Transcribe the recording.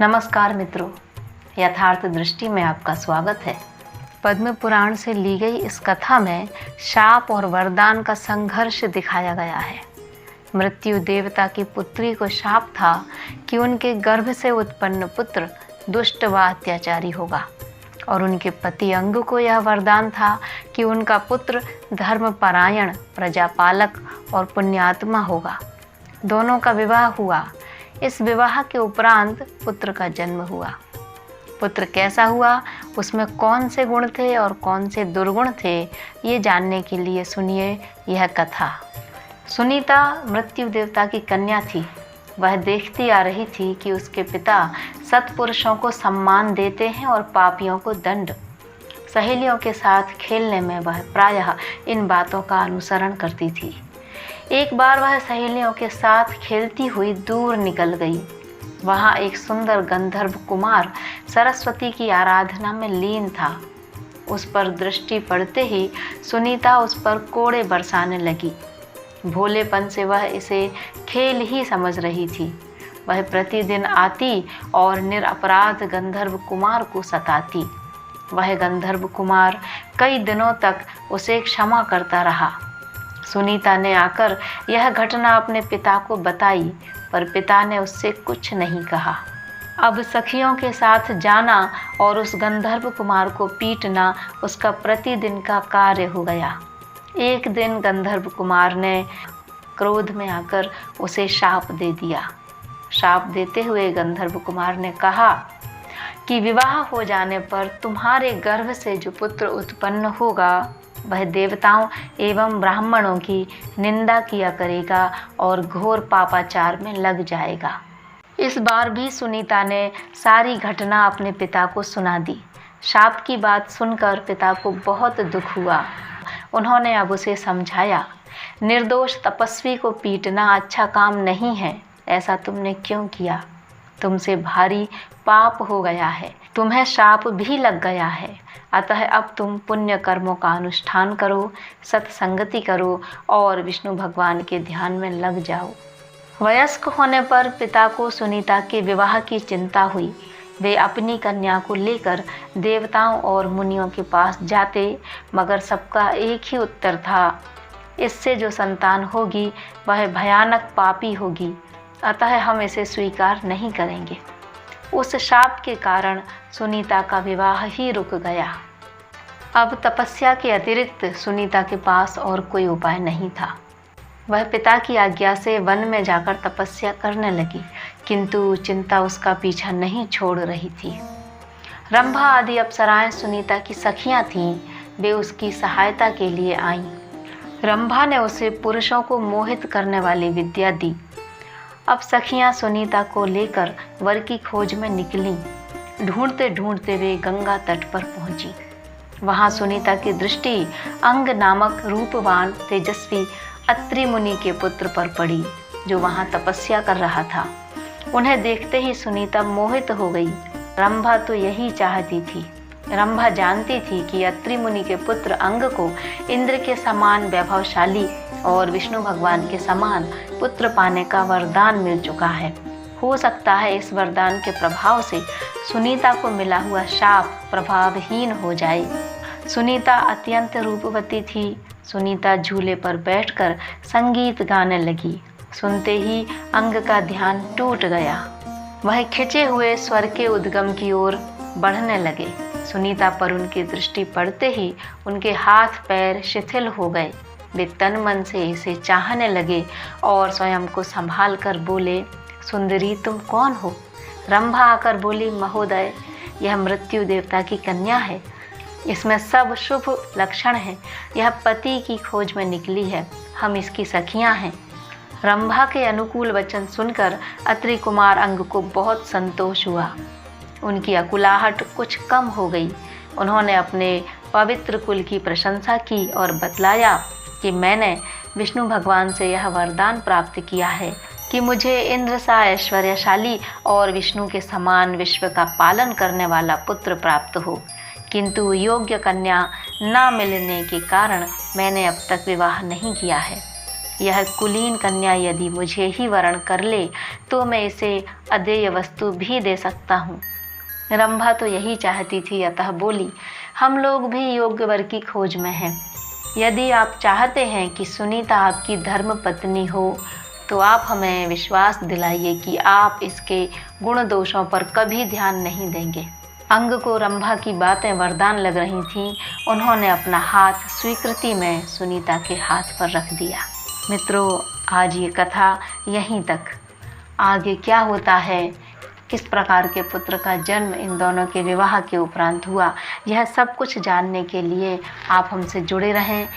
नमस्कार मित्रों, यथार्थ दृष्टि में आपका स्वागत है। पद्म पुराण से ली गई इस कथा में शाप और वरदान का संघर्ष दिखाया गया है। मृत्यु देवता की पुत्री को शाप था कि उनके गर्भ से उत्पन्न पुत्र दुष्ट व अत्याचारी होगा, और उनके पति अंग को यह वरदान था कि उनका पुत्र धर्मपरायण, प्रजापालक और पुण्यात्मा होगा। दोनों का विवाह हुआ। इस विवाह के उपरांत पुत्र का जन्म हुआ। पुत्र कैसा हुआ, उसमें कौन से गुण थे और कौन से दुर्गुण थे, ये जानने के लिए सुनिए यह कथा। सुनीता मृत्यु देवता की कन्या थी। वह देखती आ रही थी कि उसके पिता सत्पुरुषों को सम्मान देते हैं और पापियों को दंड। सहेलियों के साथ खेलने में वह प्रायः इन बातों का अनुसरण करती थी। एक बार वह सहेलियों के साथ खेलती हुई दूर निकल गई। वहाँ एक सुंदर गंधर्व कुमार सरस्वती की आराधना में लीन था। उस पर दृष्टि पड़ते ही सुनीता उस पर कोड़े बरसाने लगी। भोलेपन से वह इसे खेल ही समझ रही थी। वह प्रतिदिन आती और निरपराध गंधर्व कुमार को सताती। वह गंधर्व कुमार कई दिनों तक उसे क्षमा करता रहा। सुनीता ने आकर यह घटना अपने पिता को बताई, पर पिता ने उससे कुछ नहीं कहा। अब सखियों के साथ जाना और उस गंधर्व कुमार को पीटना उसका प्रतिदिन का कार्य हो गया। एक दिन गंधर्व कुमार ने क्रोध में आकर उसे शाप दे दिया। शाप देते हुए गंधर्व कुमार ने कहा कि विवाह हो जाने पर तुम्हारे गर्भ से जो पुत्र उत्पन्न होगा वह देवताओं एवं ब्राह्मणों की निंदा किया करेगा और घोर पापाचार में लग जाएगा। इस बार भी सुनीता ने सारी घटना अपने पिता को सुना दी। शाप की बात सुनकर पिता को बहुत दुख हुआ। उन्होंने अब उसे समझाया, निर्दोष तपस्वी को पीटना अच्छा काम नहीं है। ऐसा तुमने क्यों किया? तुमसे भारी पाप हो गया है, तुम्हें शाप भी लग गया है। अतः अब तुम पुण्य कर्मों का अनुष्ठान करो, सत्संगति करो और विष्णु भगवान के ध्यान में लग जाओ। वयस्क होने पर पिता को सुनीता के विवाह की चिंता हुई। वे अपनी कन्या को लेकर देवताओं और मुनियों के पास जाते, मगर सबका एक ही उत्तर था, इससे जो संतान होगी वह भयानक पापी होगी, अतः हम इसे स्वीकार नहीं करेंगे। उस शाप के कारण सुनीता का विवाह ही रुक गया। अब तपस्या के अतिरिक्त सुनीता के पास और कोई उपाय नहीं था। वह पिता की आज्ञा से वन में जाकर तपस्या करने लगी, किंतु चिंता उसका पीछा नहीं छोड़ रही थी। रंभा आदि अप्सराएं सुनीता की सखियां थीं। वे उसकी सहायता के लिए आईं। रंभा ने उसे पुरुषों को मोहित करने वाली विद्या दी। अब सखियां सुनीता को लेकर वर की खोज में निकलीं। ढूंढते ढूंढते वे गंगा तट पर पहुंची। वहां सुनीता की दृष्टि अंग नामक रूपवान तेजस्वी अत्रि मुनि के पुत्र पर पड़ी, जो वहां तपस्या कर रहा था। उन्हें देखते ही सुनीता मोहित हो गई। रंभा तो यही चाहती थी। रंभा जानती थी कि अत्रि मुनि के पुत्र अंग को इंद्र के समान वैभवशाली और विष्णु भगवान के समान पुत्र पाने का वरदान मिल चुका है। हो सकता है इस वरदान के प्रभाव से सुनीता को मिला हुआ शाप प्रभावहीन हो जाए। सुनीता अत्यंत रूपवती थी। सुनीता झूले पर बैठकर संगीत गाने लगी। सुनते ही अंग का ध्यान टूट गया। वह खिंचे हुए स्वर के उद्गम की ओर बढ़ने लगे। सुनीता पर उनकी दृष्टि पड़ते ही उनके हाथ पैर शिथिल हो गए। वे तन मन से इसे चाहने लगे और स्वयं को संभाल कर बोले, सुंदरी तुम कौन हो? रंभा आकर बोली, महोदय यह मृत्यु देवता की कन्या है। इसमें सब शुभ लक्षण हैं। यह पति की खोज में निकली है। हम इसकी सखियां हैं। रंभा के अनुकूल वचन सुनकर अत्रि कुमार अंग को बहुत संतोष हुआ। उनकी अकुलाहट कुछ कम हो गई। उन्होंने अपने पवित्र कुल की प्रशंसा की और बतलाया कि मैंने विष्णु भगवान से यह वरदान प्राप्त किया है कि मुझे इंद्र सा ऐश्वर्यशाली और विष्णु के समान विश्व का पालन करने वाला पुत्र प्राप्त हो, किंतु योग्य कन्या न मिलने के कारण मैंने अब तक विवाह नहीं किया है। यह कुलीन कन्या यदि मुझे ही वरण कर ले तो मैं इसे अदेय वस्तु भी दे सकता हूँ। रंभा तो यही चाहती थी, अतः बोली, हम लोग भी योग्य वर की खोज में हैं। यदि आप चाहते हैं कि सुनीता आपकी धर्म पत्नी हो तो आप हमें विश्वास दिलाइए कि आप इसके गुण दोषों पर कभी ध्यान नहीं देंगे। अंग को रंभा की बातें वरदान लग रही थीं। उन्होंने अपना हाथ स्वीकृति में सुनीता के हाथ पर रख दिया। मित्रों, आज ये कथा यहीं तक। आगे क्या होता है, किस प्रकार के पुत्र का जन्म इन दोनों के विवाह के उपरांत हुआ, यह सब कुछ जानने के लिए आप हमसे जुड़े रहें।